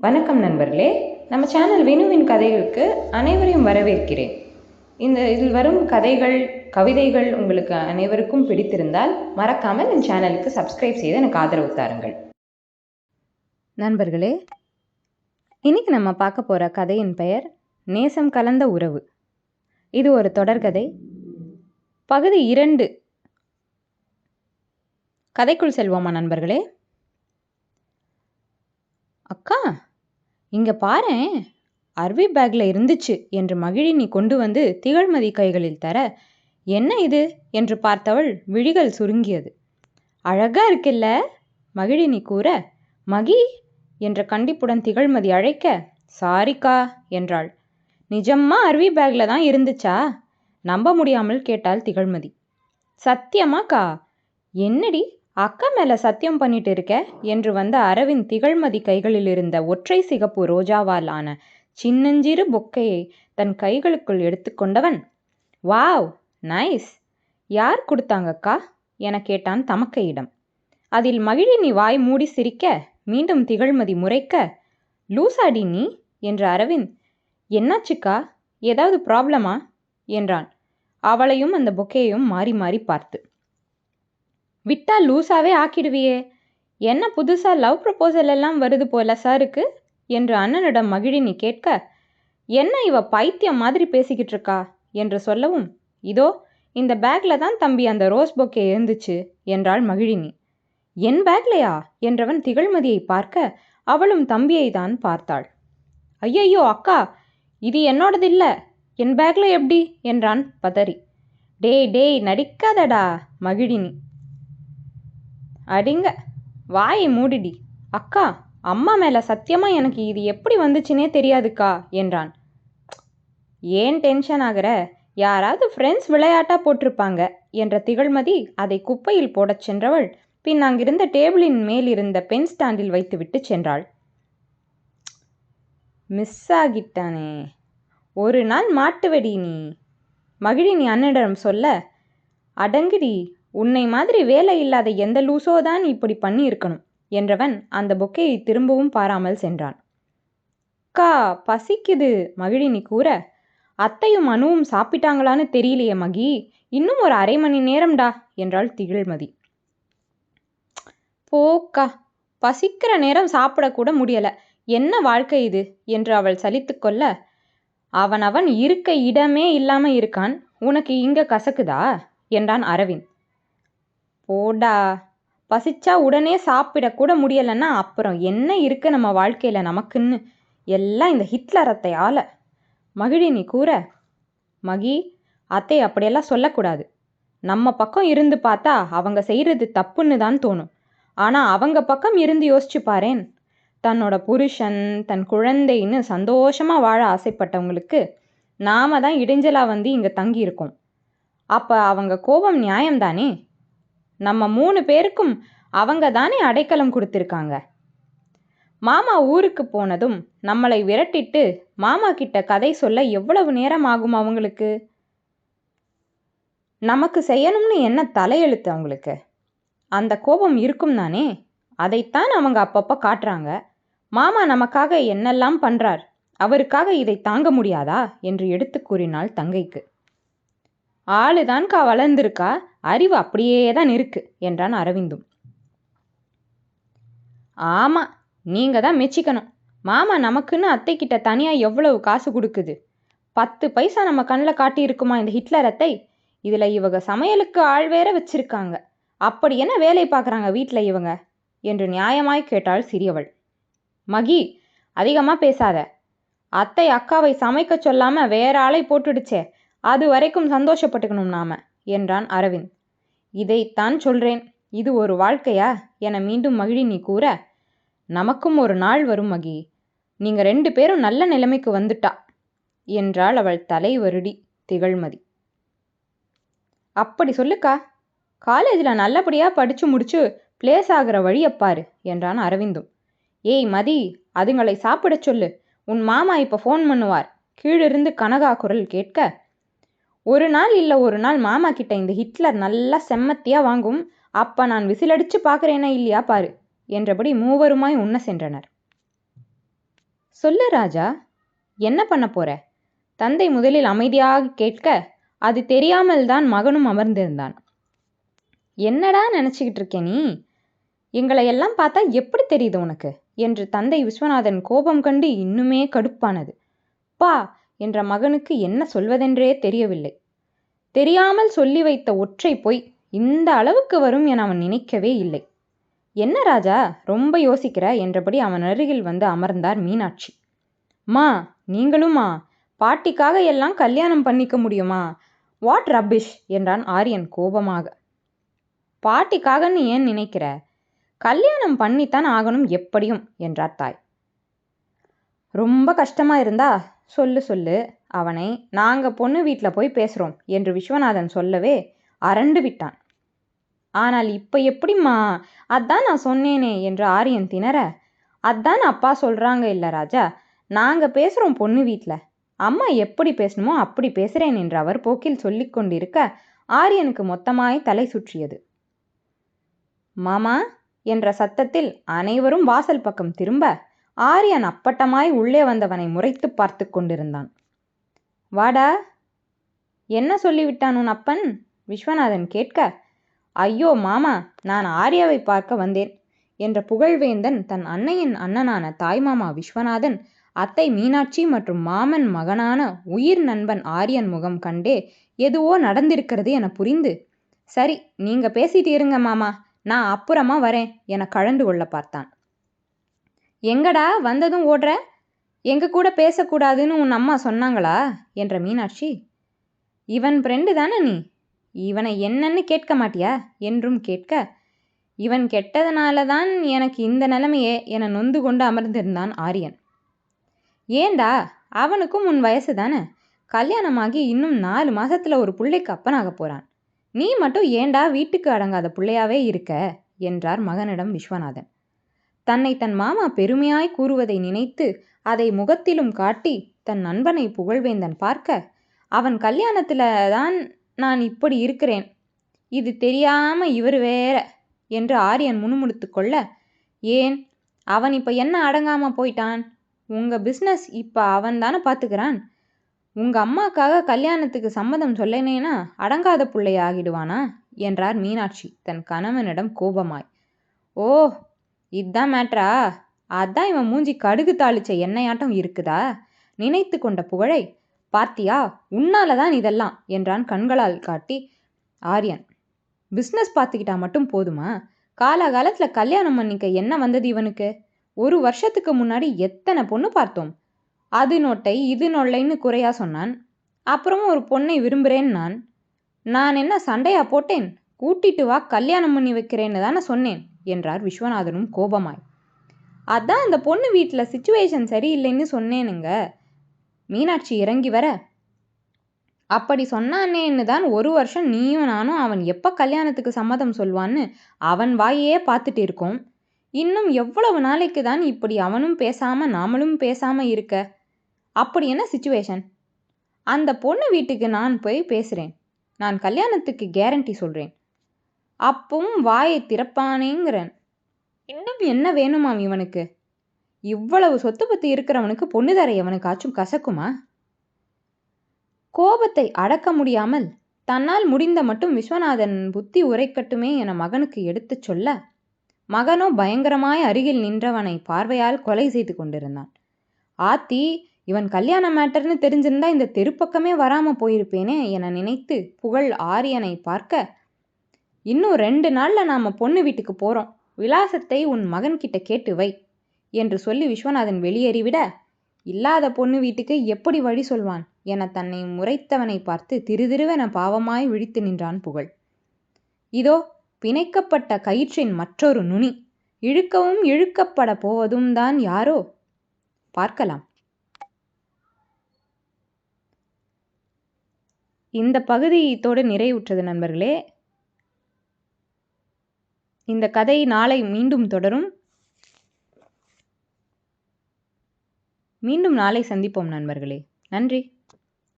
வணக்கம் நண்பர்களே, நம்ம சேனல் வினுவின் கதைகளுக்கு அனைவரையும் வரவேற்கிறேன். இதில் வரும் கதைகள், கவிதைகள் உங்களுக்கு அனைவருக்கும் பிடித்திருந்தால் மறக்காமல் என் சேனலுக்கு சப்ஸ்கிரைப் செய்து எனக்கு ஆதரவு தாருங்கள். நண்பர்களே, இன்னைக்கு நம்ம பார்க்க போகிற கதையின் பெயர் நேசம் கலந்த உறவு. இது ஒரு தொடர்கதை. பகுதி 2. கதைக்குள் செல்வோமா நண்பர்களே? அக்கா, இங்கே பாரேன், அர்வி பேக்கில் இருந்துச்சு என்று மகிழினி கொண்டு வந்து திகழ்மதி கைகளில் தர, என்ன இது என்று பார்த்தவள் விழிகள் சுருங்கியது. அழகா இருக்குல்ல மகிழினி கூற, மகி என்ற கண்டிப்புடன் திகழ்மதி அழைக்க, சாரிக்கா என்றாள். நிஜம்மா அர்வி பேக்கில் தான் இருந்துச்சா? நம்ப முடியாமல் கேட்டாள் திகழ்மதி. சத்தியமாக்கா? என்னடி அக்கா மேலே சத்தியம் பண்ணிட்டு இருக்க என்று வந்த அரவிந்த் திகழ்மதி கைகளில் இருந்த ஒற்றை சிகப்பு ரோஜாவால் ஆன சின்னஞ்சிறு பொக்கையை தன் கைகளுக்குள் எடுத்துக்கொண்டவன், வாவ், நைஸ், யார் கொடுத்தாங்கக்கா என கேட்டான் தமக்கையிடம். அதில் மகிழினி வாய் மூடி சிரிக்க, மீண்டும் திகழ்மதி முறைக்க, லூசாடி நீ என்ற அரவிந்த், என்னாச்சுக்கா, ஏதாவது ப்ராப்ளமா என்றான், அவளையும் அந்த பொக்கையையும் மாறி மாறி பார்த்து. விட்டா லூஸாவே ஆக்கிடுவியே, என்ன புதுசா லவ் ப்ரப்போசல் எல்லாம் வருது போல சாருக்கு என்று அண்ணனிடம் மகிழினி கேட்க, என்ன இவ பைத்தியம் மாதிரி பேசிக்கிட்டு இருக்கா என்று சொல்லவும், இதோ இந்த பேக்ல தான் தம்பி அந்த ரோஸ் பொக்கே இருந்துச்சு என்றாள் மகிழினி. என் பேக்லையா என்றவன் திகழ்மதியை பார்க்க, அவளும் தம்பியை தான் பார்த்தாள். ஐயையோ அக்கா, இது என்னோடது இல்ல, என் பேக்ல எப்படி என்றான் பதறி. டேய் நடிக்காதடா மகிழினி. அடிங்க, வாயை மூடிடி அக்கா, அம்மா மேலே சத்தியமாக எனக்கு இது எப்படி வந்துச்சுன்னே தெரியாதுக்கா என்றான். ஏன் டென்ஷன் ஆகிற, யாராவது ஃப்ரெண்ட்ஸ் விளையாட்டாக போட்டிருப்பாங்க என்ற திகழ்மதி அதை குப்பையில் போடச் சென்றவள் பின் அங்கிருந்த டேபிளின் மேல் இருந்த பென் ஸ்டாண்டில் வைத்துவிட்டு சென்றாள். மிஸ் ஆகிட்டானே, ஒரு நாள் மாட்டுவடி நீ மகிழினி அண்ணனிடம் சொல்ல, அடங்குடி, உன்னை மாதிரி வேலை இல்லாத எந்த லூசோதான் இப்படி பண்ணி இருக்கணும் என்றவன் அந்த பொக்கையை திரும்பவும் பாராமல் சென்றான். அக்கா பசிக்குது மகிழினி கூற, அத்தையும் அனுவும் சாப்பிட்டாங்களான்னு தெரியலையே மகி, இன்னும் ஒரு அரை மணி நேரம்டா என்றாள் திகழ்மதி. போக்கா, பசிக்கிற நேரம் சாப்பிடக்கூட முடியல, என்ன வாழ்க்கை இது என்று அவள் சலித்து கொள்ள, அவன் இருக்க இடமே இல்லாம இருக்கான், உனக்கு இங்க கசக்குதா என்றான் அரவிந்த். போடா, பசிச்சா உடனே சாப்பிடக்கூட முடியலன்னா அப்புறம் என்ன இருக்கு நம்ம வாழ்க்கையில் நமக்குன்னு, எல்லாம் இந்த ஹிட்லர் அத்தையால மகிழினி கூற, மகி, அத்தை அப்படியெல்லாம் சொல்லக்கூடாது, நம்ம பக்கம் இருந்து பார்த்தா அவங்க செய்கிறது தப்புன்னு தான் தோணும், ஆனால் அவங்க பக்கம் இருந்து யோசிச்சு பாரேன், தன்னோட புருஷன் தன் குழந்தைன்னு சந்தோஷமாக வாழ ஆசைப்பட்டவங்களுக்கு நாம தான் இடைஞ்சலாக வந்து இங்கே தங்கியிருக்கோம். அப்போ அவங்க கோபம் நியாயம்தானே? நம்ம 3 பேருக்கும் அவங்க தானே அடைக்கலம் கொடுத்துருக்காங்க. மாமா ஊருக்கு போனதும் நம்மளை விரட்டிட்டு மாமா கிட்ட கதை சொல்ல எவ்வளவு நேரம் ஆகும் அவங்களுக்கு? நமக்கு செய்யணும்னு என்ன தலையெழுத்து அவங்களுக்கு? அந்த கோபம் இருக்கும் தானே, அதைத்தான் அவங்க அப்பப்போ காட்டுறாங்க. மாமா நமக்காக என்னெல்லாம் பண்ணுறார், அவருக்காக இதை தாங்க முடியாதா என்று எடுத்து கூறினாள் தங்கைக்கு. ஆளுதான்கா வளர்ந்துருக்கா, அறிவு அப்படியே தான் இருக்கு என்றான் அரவிந்தும். ஆமாம், நீங்கள் தான் மெச்சிக்கணும். மாமா நமக்குன்னு அத்தைக்கிட்ட தனியாக எவ்வளவு காசு கொடுக்குது, 10 பைசா நம்ம கண்ணில் காட்டியிருக்குமா இந்த ஹிட்லர் அத்தை? இதில் இவங்க சமையலுக்கு ஆள் வேற வச்சிருக்காங்க, அப்படி என்ன வேலை பார்க்குறாங்க வீட்டில் இவங்க என்று நியாயமாய் கேட்டாள் சிறியவள். மகி, அதிகமாக பேசாத, அத்தை அக்காவை சமைக்க சொல்லாமல் வேற ஆளை போட்டுடுச்சே, அது வரைக்கும் சந்தோஷப்பட்டுக்கணும் நாம என்றான் அரவிந்த். இதைத்தான் சொல்றேன், இது ஒரு வாழ்க்கையா என மீண்டும் மகிழினி கூற, நமக்கும் ஒரு நாள் வரும் மகி, நீங்க 2 பேரும் நல்ல நிலைமைக்கு வந்துட்டா என்றாள் அவள் தலை வருடி திகழ்மதி. அப்படி சொல்லுக்கா, காலேஜில் நல்லபடியாக படித்து முடிச்சு பிளேஸ் ஆகிற வழியப்பாரு என்றான் அரவிந்தும். ஏய் மதி, அதுங்களை சாப்பிட சொல்லு, உன் மாமா இப்போ ஃபோன் பண்ணுவார் கீழிருந்து கனகா குரல் கேட்க, ஒரு நாள் இல்லை ஒரு நாள் மாமா கிட்ட இந்த ஹிட்லர் நல்லா செம்மத்தியாக வாங்கும், அப்போ நான் விசிலடிச்சு பார்க்குறேனா இல்லையா பாரு என்றபடி மூவருமாய் உண்ண சென்றனர். சொல்லு ராஜா, என்ன பண்ண போற? தந்தை முதலில் அமைதியாக கேட்க, அது தெரியாமல் தான் மகனும் அமர்ந்திருந்தான். என்னடா நினைச்சுக்கிட்டு இருக்க நீ? எங்களை எல்லாம் பார்த்தா எப்படி தெரியுது உனக்கு என்று தந்தை விஸ்வநாதன் கோபம் கண்டு இன்னுமே கடுப்பானது. பா என்ற மகனுக்கு என்ன சொல்வதென்றே தெரியவில்லை. தெரியாமல் சொல்லி வைத்த ஒற்றை பொய் இந்த அளவுக்கு வரும் என அவன் நினைக்கவே இல்லை. என்ன ராஜா ரொம்ப யோசிக்கிற என்றபடி அவன் அருகில் வந்து அமர்ந்தார் மீனாட்சி. மா, நீங்களுமா? பாட்டிக்காக எல்லாம் கல்யாணம் பண்ணிக்க முடியுமா? வாட் ரப்பிஷ் என்றான் ஆரியன் கோபமாக. பாட்டிக்காகன்னு ஏன் நினைக்கிற? கல்யாணம் பண்ணித்தான் ஆகணும் எப்படியும் என்றார் தாய். ரொம்ப கஷ்டமா இருந்தா சொல்லு சொல்லு, அவனை நாங்க பொண்ணு வீட்டில் போய் பேசுறோம் என்று விஸ்வநாதன் சொல்லவே அரண்டு விட்டான். ஆனால் இப்ப எப்படிம்மா? அதான் நான் சொன்னேனே என்று ஆரியன் திணற, அதான் அப்பா சொல்றாங்க இல்ல ராஜா, நாங்க பேசுறோம் பொண்ணு வீட்டில், அம்மா எப்படி பேசணுமோ அப்படி பேசுறேன் என்று அவர் போக்கில் சொல்லிக் கொண்டிருக்க ஆரியனுக்கு மொத்தமாய் தலை சுற்றியது. மாமா என்ற சத்தத்தில் அனைவரும் வாசல் பக்கம் திரும்ப ஆரியன் அப்பட்டமாய் உள்ளே வந்தவனை முறைத்து பார்த்து கொண்டிருந்தான். வாடா, என்ன சொல்லிவிட்டான் உன் அப்பன்? விஸ்வநாதன் கேட்க, ஐயோ மாமா, நான் ஆர்யாவை பார்க்க வந்தேன் என்ற புகழ்வேந்தன் தன் அன்னையின் அண்ணனான தாய்மாமா விஸ்வநாதன், அத்தை மீனாட்சி மற்றும் மாமன் மகனான உயிர் நண்பன் ஆரியன் முகம் கண்டே எதுவோ நடந்திருக்கிறது என புரிந்து, சரி நீங்க பேசிட்டு இருங்க மாமா, நான் அப்புறமா வரேன் என கழண்டு கொள்ள பார்த்தான். எங்கடா வந்ததும் ஓடுற? எங்க கூட பேசக்கூடாதுன்னு உன் அம்மா சொன்னாங்களா என்ற மீனாட்சி. இவன் ஃப்ரெண்டு தானே நீ, இவனை என்னன்னு கேட்க மாட்டியா என்றும் கேட்க, இவன் கெட்டதுனால தான் எனக்கு இந்த நிலைமையே என நொந்து கொண்டு அமர்ந்திருந்தான் ஆரியன். ஏண்டா, அவனுக்கும் உன் வயசு தானே, கல்யாணமாகி இன்னும் 4 மாசத்துல ஒரு பிள்ளைக்கு அப்பனாக போறான், நீ மட்டும் ஏண்டா வீட்டுக்கு அடங்காத பிள்ளையாவே இருக்க என்றார் மகனிடம் விஸ்வநாதன். தன்னை தன் மாமா பெருமையாய் கூறுவதை நினைத்து அதை முகத்திலும் காட்டி தன் நண்பனை புகழ்வேந்தன் பார்க்க, அவன் கல்யாணத்துல தான் நான் இப்படி இருக்கிறேன், இது தெரியாம இவர் வேற என்று ஆரியன் முணுமுணுத்து கொள்ள, ஏன் அவன் இப்ப என்ன அடங்காம போயிட்டான்? உங்க பிஸ்னஸ் இப்ப அவன் தானே பார்த்துக்கிறான். உங்க அம்மாக்காக கல்யாணத்துக்கு சம்மதம் சொல்லனேனா அடங்காத பிள்ளை ஆகிடுவானா என்றார் மீனாட்சி தன் கணவனிடம் கோபமாய். ஓ, இதுதான் மேட்ரா? அதான் இவன் மூஞ்சி கடுகு தாளிச்ச எண்ணெயாட்டம் இருக்குதா நினைத்து கொண்ட புகழை, பாத்தியா உன்னாலதான் இதெல்லாம் என்றான் கண்களால் காட்டி ஆரியன். பிஸ்னஸ் பார்த்துக்கிட்டா மட்டும் போதுமா? காலகாலத்தில் கல்யாணம் பண்ணிக்க என்ன வந்தது இவனுக்கு? 1 வருஷத்துக்கு முன்னாடி எத்தனை பொண்ணு பார்த்தோம். அது நொட்டை இது நொல்லைன்னு குறையா சொன்னான். அப்புறமும் ஒரு பொண்ணை விரும்புகிறேன் நான் என்ன சண்டையா போட்டேன்? கூட்டிட்டு வா கல்யாணம் பண்ணி வைக்கிறேன்னு தானே சொன்னேன் என்றார் விஸ்வநாதனும் கோபமாய். அதான் அந்த பொண்ணு வீட்டில் சிச்சுவேஷன் சரியில்லைன்னு சொன்னேனுங்க. மீனாட்சி இறங்கி வர, அப்படி சொன்னானேன்னு தான் 1 வருஷம் நீயும் நானும் அவன் எப்போ கல்யாணத்துக்கு சம்மதம் சொல்வான்னு அவன் வாயையே பார்த்துட்டு இருக்கோம். இன்னும் எவ்வளவு நாளைக்கு தான் இப்படி அவனும் பேசாம நாமளும் பேசாம இருக்க? அப்படி என்ன சிச்சுவேஷன்? அந்த பொண்ணு வீட்டுக்கு நான் போய் பேசுகிறேன், நான் கல்யாணத்துக்கு கேரண்டி சொல்கிறேன், அப்பவும் வாயை திறப்பானேங்கிறேன். இன்னும் என்ன வேணுமாம் இவனுக்கு? இவ்வளவு சொத்து பத்து இருக்கிறவனுக்கு பொண்ணு தர எவனுக்காச்சும் கசக்குமா? கோபத்தை அடக்க முடியாமல் தன்னால் முடிந்த மட்டும் விஸ்வநாதன் புத்தி உரைக்கட்டுமே என மகனுக்கு எடுத்துச் சொல்ல, மகனோ பயங்கரமாய் அருகில் நின்றவனை பார்வையால் கொலை செய்து கொண்டிருந்தான். ஆத்தி, இவன் கல்யாண மேட்டர்னு தெரிஞ்சிருந்தா இந்த தெருப்பக்கமே வராம போயிருப்பேனே என நினைத்து புகழ் ஆரியனை பார்க்க, இன்னும் 2 நாள்ல நாம பொண்ணு வீட்டுக்கு போறோம், விலாசத்தை உன் மகன்கிட்ட கேட்டு வை என்று சொல்லி விஸ்வநாதன் வெளியேறிவிட, இல்லாத பொண்ணு வீட்டுக்கு எப்படி வழி சொல்வான் என தன்னை முறைத்தவனை பார்த்து திருதிருவென பாவமாய் விழித்து நின்றான் புகழ். இதோ பிணைக்கப்பட்ட கயிற்றின் மற்றொரு நுனி, இழுக்கவும் இழுக்கப்பட போவதும் தான் யாரோ? பார்க்கலாம். இந்த பகுதி இதோடு நிறைவுற்றது நண்பர்களே. இந்த கதை நாளை மீண்டும் தொடரும். மீண்டும் நாளை சந்திப்போம் நண்பர்களே. நன்றி.